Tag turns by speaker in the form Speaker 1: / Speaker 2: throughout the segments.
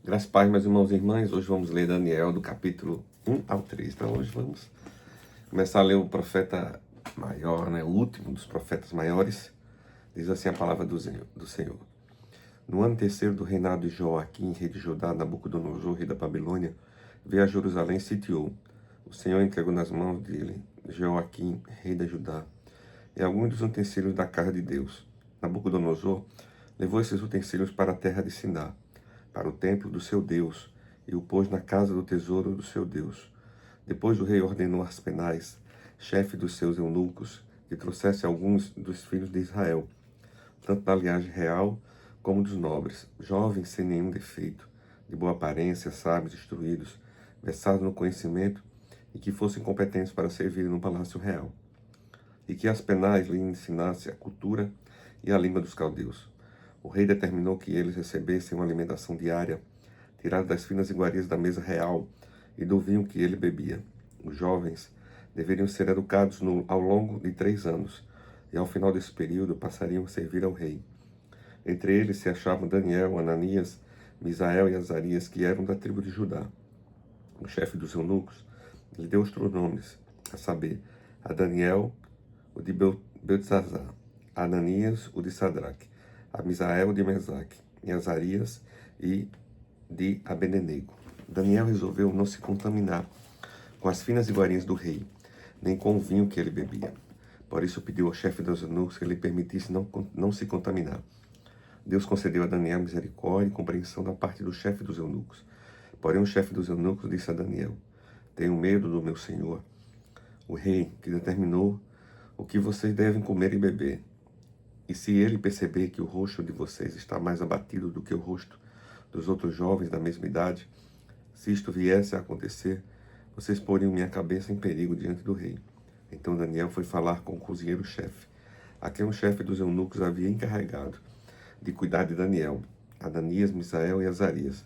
Speaker 1: Graças a Pai, meus irmãos e irmãs, hoje vamos ler Daniel do capítulo 1 ao 3. Então hoje vamos começar a ler o profeta maior, o último dos profetas maiores. Diz assim a palavra do Senhor. No ano terceiro do reinado de Joaquim, rei de Judá, Nabucodonosor, rei da Babilônia, veio a Jerusalém e sitiou. O Senhor entregou nas mãos dele Joaquim, rei da Judá, e alguns dos utensílios da casa de Deus. Nabucodonosor levou esses utensílios para a terra de Siná, para o templo do seu Deus, e o pôs na casa do tesouro do seu Deus. Depois o rei ordenou a Aspenaz, chefe dos seus eunucos, que trouxesse alguns dos filhos de Israel, tanto da linhagem real como dos nobres, jovens sem nenhum defeito, de boa aparência, sábios, instruídos, versados no conhecimento, e que fossem competentes para servir no palácio real. E que Aspenaz lhe ensinasse a cultura e a língua dos caldeus. O rei determinou que eles recebessem uma alimentação diária, tirada das finas iguarias da mesa real e do vinho que ele bebia. Os jovens deveriam ser educados ao longo de 3 anos, e ao final desse período passariam a servir ao rei. Entre eles se achavam Daniel, Ananias, Misael e Azarias, que eram da tribo de Judá. O chefe dos eunucos lhe deu outros nomes, a saber, a Daniel, o de Beltesazar, a Ananias, o de Sadraque, a Misael de Mesaque, e Azarias e de Abednego. Daniel resolveu não se contaminar com as finas iguarias do rei, nem com o vinho que ele bebia. Por isso pediu ao chefe dos eunucos que lhe permitisse não se contaminar. Deus concedeu a Daniel misericórdia e compreensão da parte do chefe dos eunucos. Porém o chefe dos eunucos disse a Daniel: tenho medo do meu senhor, o rei, que determinou o que vocês devem comer e beber. E se ele perceber que o rosto de vocês está mais abatido do que o rosto dos outros jovens da mesma idade, se isto viesse a acontecer, vocês poriam minha cabeça em perigo diante do rei. Então Daniel foi falar com o cozinheiro-chefe, a quem o chefe dos eunucos havia encarregado de cuidar de Daniel, Ananias, Misael e Azarias.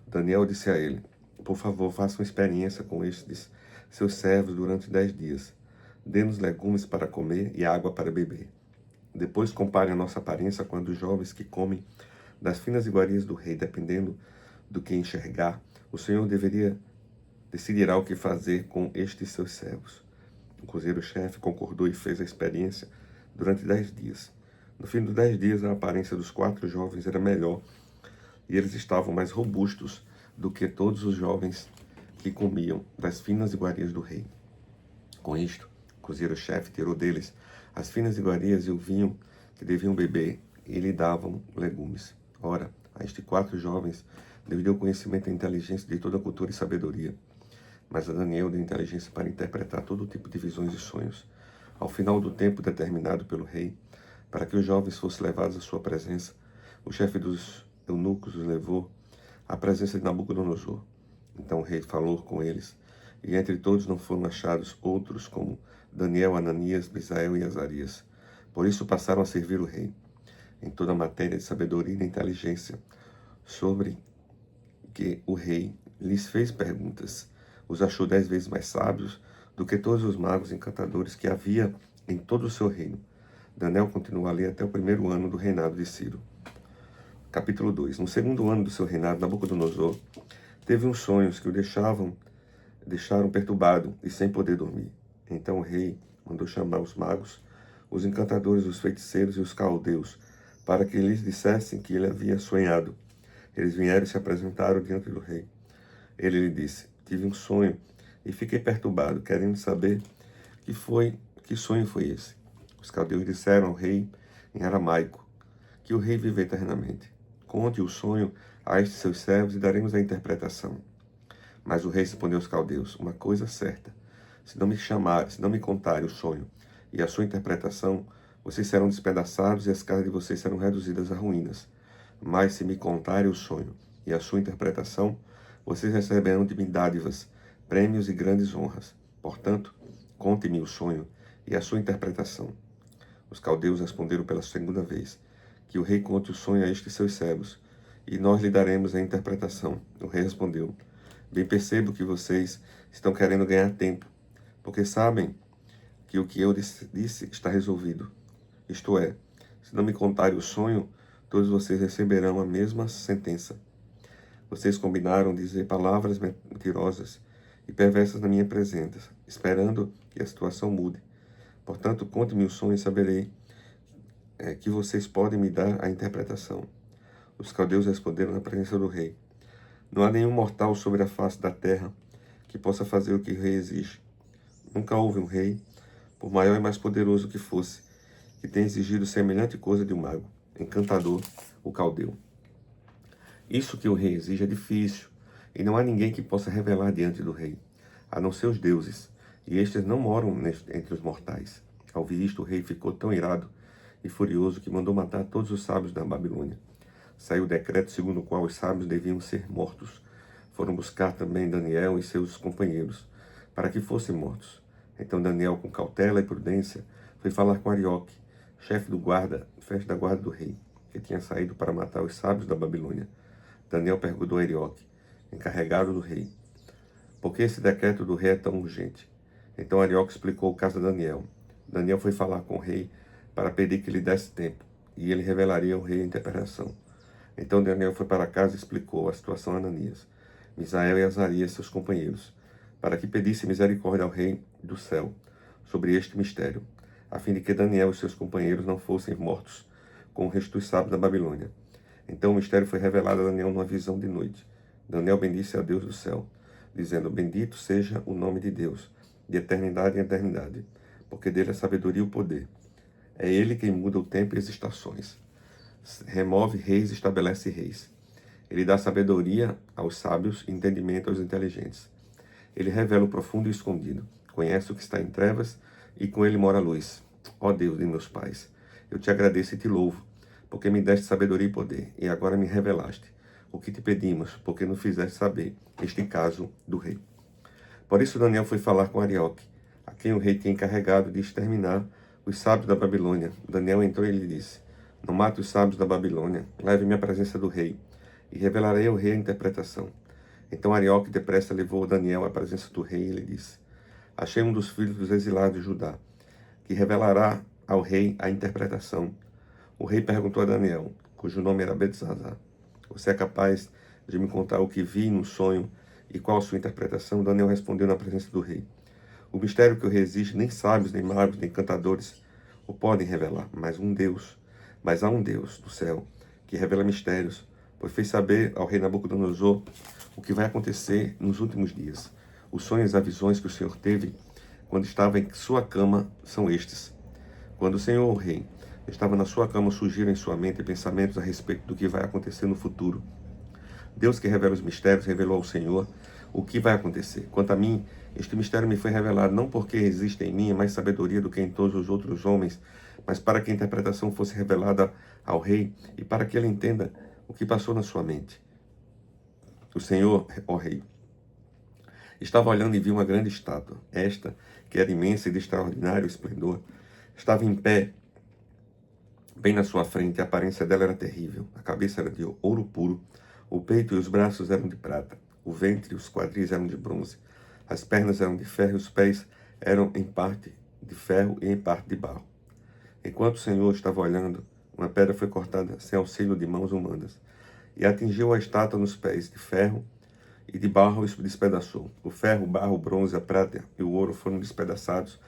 Speaker 1: Daniel disse a ele: por favor, faça uma experiência com estes seus servos durante 10 dias. Dê-nos legumes para comer e água para beber. Depois compare a nossa aparência com a dos jovens que comem das finas iguarias do rei, dependendo do que enxergar. O Senhor decidirá o que fazer com estes seus servos. O cozinheiro-chefe concordou e fez a experiência durante 10 dias. No fim dos 10 dias, a aparência dos 4 jovens era melhor, e eles estavam mais robustos do que todos os jovens que comiam das finas iguarias do rei. Com isto, o cozinheiro-chefe tirou deles as finas iguarias e o vinho que deviam beber, e lhe davam legumes. Ora, a estes 4 jovens Deus deu conhecimento e inteligência de toda a cultura e sabedoria. Mas a Daniel deu inteligência para interpretar todo tipo de visões e sonhos. Ao final do tempo determinado pelo rei, para que os jovens fossem levados à sua presença, o chefe dos eunucos os levou à presença de Nabucodonosor. Então o rei falou com eles, e entre todos não foram achados outros como Daniel, Ananias, Misael e Azarias. Por isso passaram a servir o rei em toda a matéria de sabedoria e de inteligência, sobre que o rei lhes fez perguntas. Os achou 10 vezes mais sábios do que todos os magos e encantadores que havia em todo o seu reino. Daniel continuou a ler até o 1º ano do reinado de Ciro. Capítulo 2. No 2º ano do seu reinado, Nabucodonosor teve uns sonhos que o deixaram perturbado e sem poder dormir. Então o rei mandou chamar os magos, os encantadores, os feiticeiros e os caldeus, para que lhes dissessem que ele havia sonhado. Eles vieram e se apresentaram diante do rei. Ele lhe disse: tive um sonho e fiquei perturbado, querendo saber que sonho foi esse. Os caldeus disseram ao rei em aramaico: que o rei vive eternamente. Conte o sonho a estes seus servos e daremos a interpretação. Mas o rei respondeu aos caldeus: uma coisa certa, se não me contarem o sonho e a sua interpretação, vocês serão despedaçados e as casas de vocês serão reduzidas a ruínas. Mas se me contarem o sonho e a sua interpretação, vocês receberão de mim dádivas, prêmios e grandes honras. Portanto, conte-me o sonho e a sua interpretação. Os caldeus responderam pela 2ª vez: que o rei conte o sonho a estes seus servos, e nós lhe daremos a interpretação. O rei respondeu: bem percebo que vocês estão querendo ganhar tempo, porque sabem que o que eu disse está resolvido. Isto é, se não me contarem o sonho, todos vocês receberão a mesma sentença. Vocês combinaram dizer palavras mentirosas e perversas na minha presença, esperando que a situação mude. Portanto, conte-me o sonho e saberei que vocês podem me dar a interpretação. Os caldeus responderam na presença do rei: Não há nenhum mortal sobre a face da terra que possa fazer o que o rei exige. Nunca houve um rei, por maior e mais poderoso que fosse, que tenha exigido semelhante coisa de um mago, encantador, o caldeu. Isso que o rei exige é difícil, e não há ninguém que possa revelar diante do rei, a não ser os deuses, e estes não moram entre os mortais. Ao ouvir isto, o rei ficou tão irado e furioso que mandou matar todos os sábios da Babilônia. Saiu o decreto segundo o qual os sábios deviam ser mortos. Foram buscar também Daniel e seus companheiros, para que fossem mortos. Então Daniel, com cautela e prudência, foi falar com Arioque, chefe da guarda do rei, que tinha saído para matar os sábios da Babilônia. Daniel perguntou a Arioque, encarregado do rei: Por que esse decreto do rei é tão urgente? Então Arioque explicou o caso a Daniel. Daniel foi falar com o rei para pedir que lhe desse tempo, e ele revelaria ao rei a interpretação. Então Daniel foi para casa e explicou a situação a Ananias, Misael e Azarias, seus companheiros, para que pedisse misericórdia ao rei do céu sobre este mistério, a fim de que Daniel e seus companheiros não fossem mortos com o resto dos sábios da Babilônia. Então o mistério foi revelado a Daniel numa visão de noite. Daniel bendisse a Deus do céu, dizendo: Bendito seja o nome de Deus, de eternidade em eternidade, porque dele é a sabedoria e o poder. É ele quem muda o tempo e as estações. Remove reis e estabelece reis. Ele dá sabedoria aos sábios e entendimento aos inteligentes. Ele revela o profundo e o escondido. Conhece o que está em trevas e com ele mora a luz. Ó Deus de meus pais, eu te agradeço e te louvo, porque me deste sabedoria e poder, e agora me revelaste o que te pedimos, porque nos fizeste saber este caso do rei. Por isso Daniel foi falar com Arioque, a quem o rei tinha encarregado de exterminar os sábios da Babilônia. Daniel entrou e lhe disse: Não mate os sábios da Babilônia, leve-me à presença do rei, e revelarei ao rei a interpretação. Então Arioque depressa levou Daniel à presença do rei e lhe disse: Achei um dos filhos dos exilados de Judá, que revelará ao rei a interpretação. O rei perguntou a Daniel, cujo nome era Beltesazar: Você é capaz de me contar o que vi no sonho e qual a sua interpretação? Daniel respondeu na presença do rei: O mistério que o rei exige, nem sábios, nem magos, nem cantadores o podem revelar, mas há um Deus do céu que revela mistérios, pois fez saber ao rei Nabucodonosor o que vai acontecer nos últimos dias. Os sonhos e as visões que o Senhor teve quando estava em sua cama são estes. Quando o Senhor, o rei, estava na sua cama, surgiram em sua mente pensamentos a respeito do que vai acontecer no futuro. Deus, que revela os mistérios, revelou ao Senhor o que vai acontecer. Quanto a mim, este mistério me foi revelado não porque existe em mim mais sabedoria do que em todos os outros homens, mas para que a interpretação fosse revelada ao rei e para que ele entenda o que passou na sua mente. O Senhor, ó rei, estava olhando e viu uma grande estátua. Esta, que era imensa e de extraordinário esplendor, estava em pé bem na sua frente. A aparência dela era terrível. A cabeça era de ouro puro, o peito e os braços eram de prata, o ventre e os quadris eram de bronze, as pernas eram de ferro e os pés eram em parte de ferro e em parte de barro. Enquanto o Senhor estava olhando, uma pedra foi cortada sem auxílio de mãos humanas e atingiu a estátua nos pés de ferro e de barro e despedaçou. O ferro, o barro, o bronze, a prata e o ouro foram despedaçados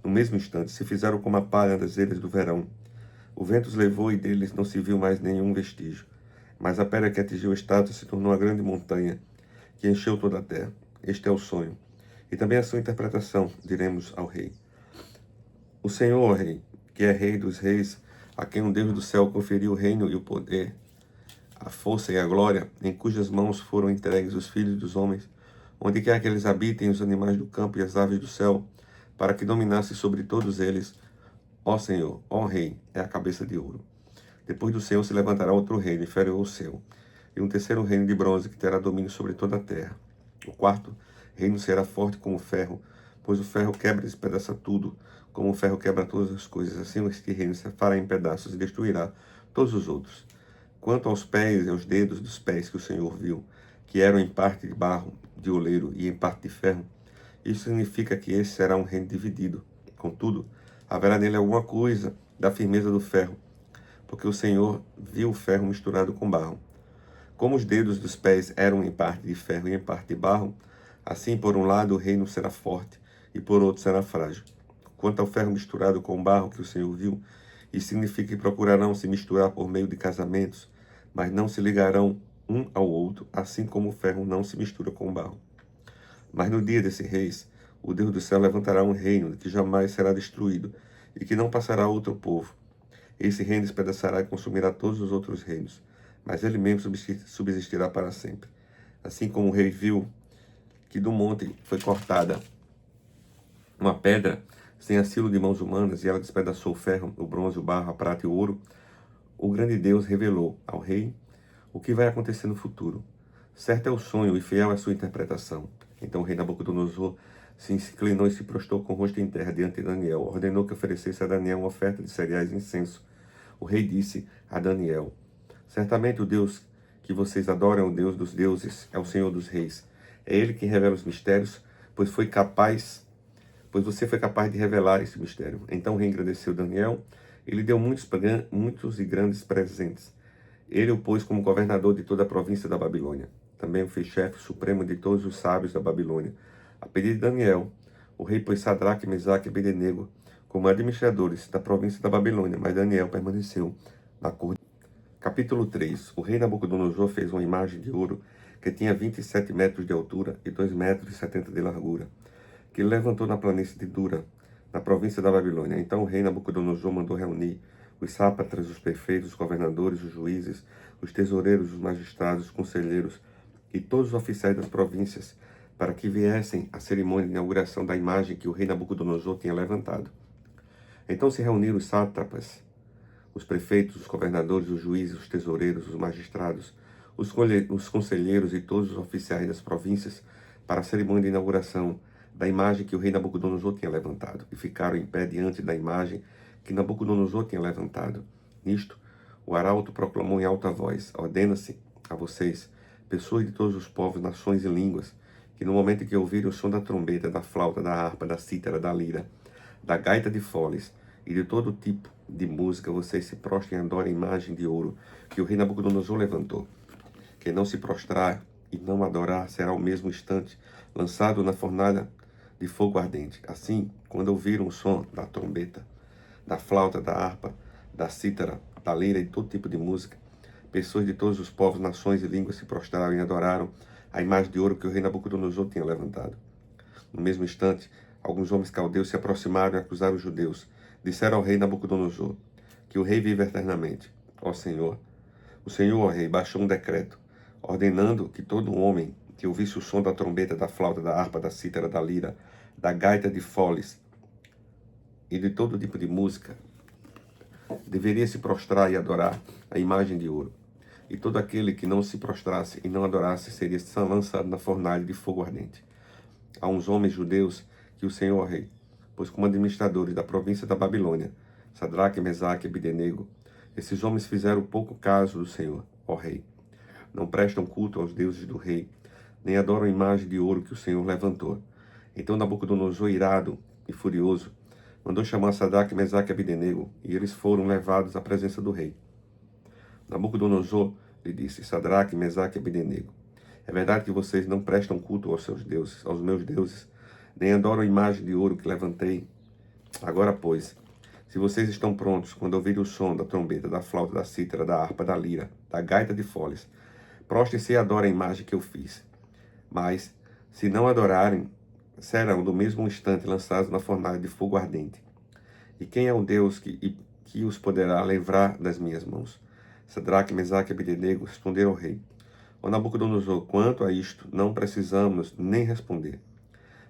Speaker 1: no mesmo instante. Se fizeram como a palha das ilhas do verão. O vento os levou e deles não se viu mais nenhum vestígio. Mas a pedra que atingiu a estátua se tornou uma grande montanha que encheu toda a terra. Este é o sonho. E também a sua interpretação, diremos ao rei. O Senhor, ó rei, que é rei dos reis, a quem o Deus do céu conferiu o reino e o poder, a força e a glória, em cujas mãos foram entregues os filhos dos homens, onde quer que eles habitem os animais do campo e as aves do céu, para que dominasse sobre todos eles. Ó Senhor, ó Rei, é a cabeça de ouro. Depois do Senhor se levantará outro reino inferior ao seu, e um terceiro reino de bronze que terá domínio sobre toda a terra. O quarto reino será forte como o ferro, pois o ferro quebra e despedaça tudo, como o ferro quebra todas as coisas. Assim este reino se fará em pedaços e destruirá todos os outros. Quanto aos pés e aos dedos dos pés que o Senhor viu, que eram em parte de barro, de oleiro e em parte de ferro, isso significa que esse será um reino dividido. Contudo, haverá nele alguma coisa da firmeza do ferro, porque o Senhor viu o ferro misturado com barro. Como os dedos dos pés eram em parte de ferro e em parte de barro, assim por um lado o reino será forte e por outro será frágil. Quanto ao ferro misturado com o barro que o Senhor viu, isso significa que procurarão se misturar por meio de casamentos, mas não se ligarão um ao outro, assim como o ferro não se mistura com o barro. Mas no dia desses reis, o Deus do céu levantará um reino que jamais será destruído e que não passará a outro povo. Esse reino despedaçará e consumirá todos os outros reinos, mas ele mesmo subsistirá para sempre. Assim como o rei viu que do monte foi cortada uma pedra sem asilo de mãos humanas e ela despedaçou o ferro, o bronze, o barro, a prata e o ouro, o grande Deus revelou ao rei o que vai acontecer no futuro. Certo é o sonho e fiel é a sua interpretação. Então o rei Nabucodonosor se inclinou e se prostrou com o rosto em terra diante de Daniel. Ordenou que oferecesse a Daniel uma oferta de cereais e incenso. O rei disse a Daniel: certamente o Deus que vocês adoram é o Deus dos deuses, é o Senhor dos reis. É ele quem revela os mistérios, pois você foi capaz de revelar esse mistério. Então o rei agradeceu Daniel e lhe deu muitos e grandes presentes. Ele o pôs como governador de toda a província da Babilônia. Também o fez chefe supremo de todos os sábios da Babilônia. A pedido de Daniel, o rei pôs Sadraque, Mesaque e Abednego como administradores da província da Babilônia, mas Daniel permaneceu na corte. Capítulo 3. O rei Nabucodonosor fez uma imagem de ouro que tinha 27 metros de altura e 2 metros e 70 de largura, que ele levantou na planície de Dura, na província da Babilônia. Então o rei Nabucodonosor mandou reunir os sátrapas, os prefeitos, os governadores, os juízes, os tesoureiros, os magistrados, os conselheiros e todos os oficiais das províncias, para que viessem à cerimônia de inauguração da imagem que o rei Nabucodonosor tinha levantado. Então se reuniram os sátrapas, os prefeitos, os governadores, os juízes, os tesoureiros, os magistrados, os conselheiros e todos os oficiais das províncias para a cerimônia de inauguração da imagem que o rei Nabucodonosor tinha levantado, e ficaram em pé diante da imagem que Nabucodonosor tinha levantado. Nisto, o arauto proclamou em alta voz: ordena-se a vocês, pessoas de todos os povos, nações e línguas, que no momento em que ouvirem o som da trombeta, da flauta, da harpa, da cítara, da lira, da gaita de foles e de todo tipo de música, vocês se prostrem e adorem a imagem de ouro que o rei Nabucodonosor levantou. Quem não se prostrar e não adorar será ao mesmo instante lançado na fornalha de fogo ardente. Assim, quando ouviram o som da trombeta, da flauta, da harpa, da cítara, da lira e todo tipo de música, pessoas de todos os povos, nações e línguas se prostraram e adoraram a imagem de ouro que o rei Nabucodonosor tinha levantado. No mesmo instante, alguns homens caldeus se aproximaram e acusaram os judeus. Disseram ao rei Nabucodonosor: que o rei vive eternamente. Ó Senhor, o Senhor, ó rei, baixou um decreto, ordenando que todo homem que ouvisse o som da trombeta, da flauta, da harpa, da cítara, da lira, da gaita de foles e de todo tipo de música, deveria se prostrar e adorar a imagem de ouro. E todo aquele que não se prostrasse e não adorasse seria lançado na fornalha de fogo ardente. A uns homens judeus que o Senhor, ó rei, pois como administradores da província da Babilônia, Sadraque, Mesaque e Abednego, esses homens fizeram pouco caso do Senhor, ó rei. Não prestam culto aos deuses do rei, nem adoram a imagem de ouro que o Senhor levantou. Então Nabucodonosor, irado e furioso, mandou chamar Sadraque, Mesaque e Abednego, e eles foram levados à presença do rei. Nabucodonosor lhe disse: Sadraque, Mesaque e Abednego, é verdade que vocês não prestam culto aos seus deuses, aos meus deuses, nem adoram a imagem de ouro que levantei. Agora, pois, se vocês estão prontos, quando ouvirem o som da trombeta, da flauta, da cítara, da harpa, da lira, da gaita de foles, prostrem-se e adorem a imagem que eu fiz. Mas, se não adorarem, serão do mesmo instante lançados na fornalha de fogo ardente. E quem é o Deus que os poderá livrar das minhas mãos? Sadraque, Mesaque e Abednego responderam ao rei: ó Nabucodonosor, quanto a isto, não precisamos nem responder.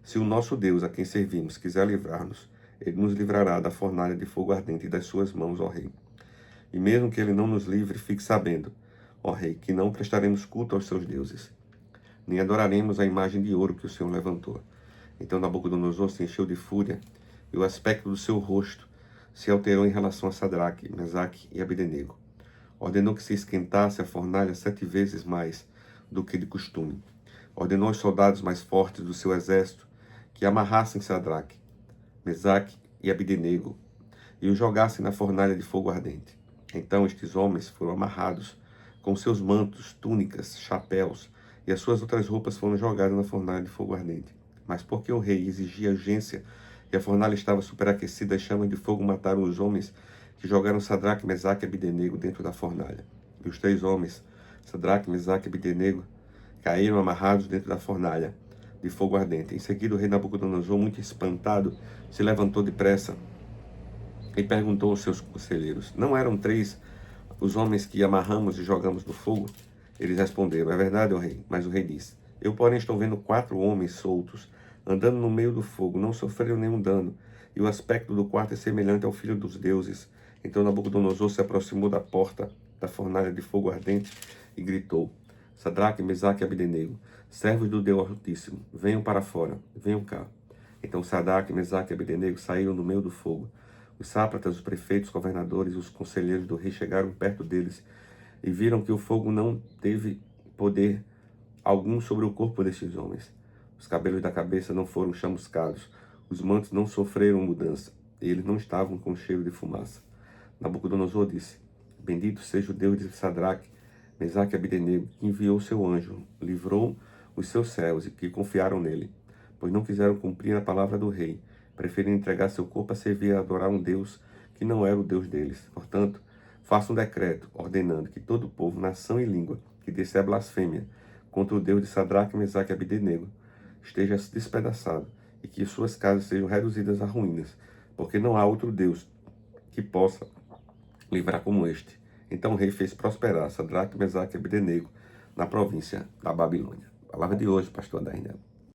Speaker 1: Se o nosso Deus, a quem servimos, quiser livrar-nos, ele nos livrará da fornalha de fogo ardente e das suas mãos, ó rei. E mesmo que ele não nos livre, fique sabendo, ó rei, que não prestaremos culto aos seus deuses, nem adoraremos a imagem de ouro que o Senhor levantou. Então Nabucodonosor se encheu de fúria, e o aspecto do seu rosto se alterou em relação a Sadraque, Mesaque e Abednego. Ordenou que se esquentasse a fornalha 7 vezes mais do que de costume. Ordenou aos soldados mais fortes do seu exército que amarrassem Sadraque, Mesaque e Abednego e os jogassem na fornalha de fogo ardente. Então estes homens foram amarrados com seus mantos, túnicas, chapéus e as suas outras roupas foram jogadas na fornalha de fogo ardente. Mas porque o rei exigia urgência e a fornalha estava superaquecida, as chamas de fogo mataram os homens que jogaram Sadraque, Mesaque e Abdenego dentro da fornalha. E os 3 homens, Sadraque, Mesaque e Abdenego, caíram amarrados dentro da fornalha de fogo ardente. Em seguida, o rei Nabucodonosor, muito espantado, se levantou depressa e perguntou aos seus conselheiros: não eram 3 os homens que amarramos e jogamos no fogo? Eles responderam: é verdade, ó rei. Mas o rei disse: eu, porém, estou vendo 4 homens soltos, andando no meio do fogo, não sofreram nenhum dano, e o aspecto do quarto é semelhante ao filho dos deuses. Então Nabucodonosor se aproximou da porta da fornalha de fogo ardente e gritou: Sadraque, Mesaque e Abdenego, servos do Deus Altíssimo, venham para fora, venham cá. Então Sadraque, Mesaque e Abdenego saíram do meio do fogo. Os sátrapas, os prefeitos, os governadores e os conselheiros do rei chegaram perto deles e viram que o fogo não teve poder algum sobre o corpo destes homens. Os cabelos da cabeça não foram chamuscados, os mantos não sofreram mudança, e eles não estavam com cheiro de fumaça. Nabucodonosor disse: bendito seja o Deus de Sadraque, Mesaque e Abdenego, que enviou seu anjo, livrou os seus servos e que confiaram nele, pois não quiseram cumprir a palavra do rei, preferindo entregar seu corpo a servir e adorar um Deus que não era o Deus deles. Portanto, faça um decreto ordenando que todo povo, nação e língua que disser blasfêmia contra o Deus de Sadraque, Mesaque e Abdenego esteja despedaçado e que suas casas sejam reduzidas a ruínas, porque não há outro Deus que possa livrar como este. Então o rei fez prosperar Sadraque, Mesaque e Abdenego na província da Babilônia. Palavra de hoje, pastor Daniel.